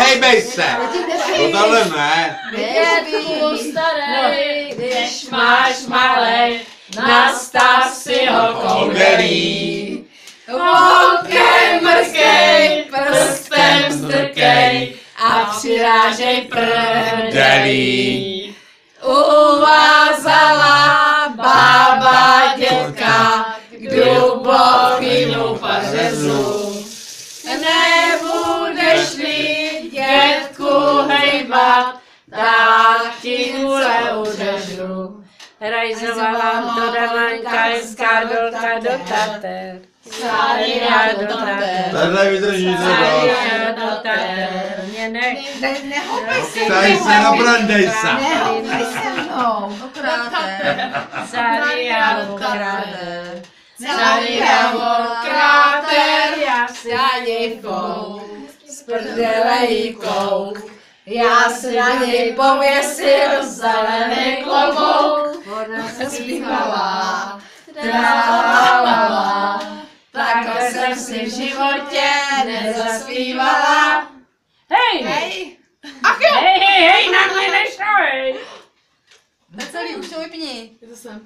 nehejbej se! To tohle ne. Dětku starý, když máš malej, nastav si ho koudelí. Okem mrkej, prstem strkej a přirážej prdelí. Uvázala bába dětka k hlubokýmu pařezu. Nebudeš-li dětku hejbat, tak ti hůle udeřu. Realizovala to Damanka z Kardolka do Tater. Sária do Tater. Tady vydrží to. Sária do Tater. Mě Nehopej se. Tady se nabrandej se. Nehopej se mnou. Sária do Tater. Sária do Tater. Já si na něj kouk. Z prdele jí kouk. Já si na něj pověsil zelený klobouk. Ona se zpívala, tralala, takhle jsem si v životě nezaspívala. Hej! Hej. Hej, na mě nešoj! Na celý už to vypni. Je to sem.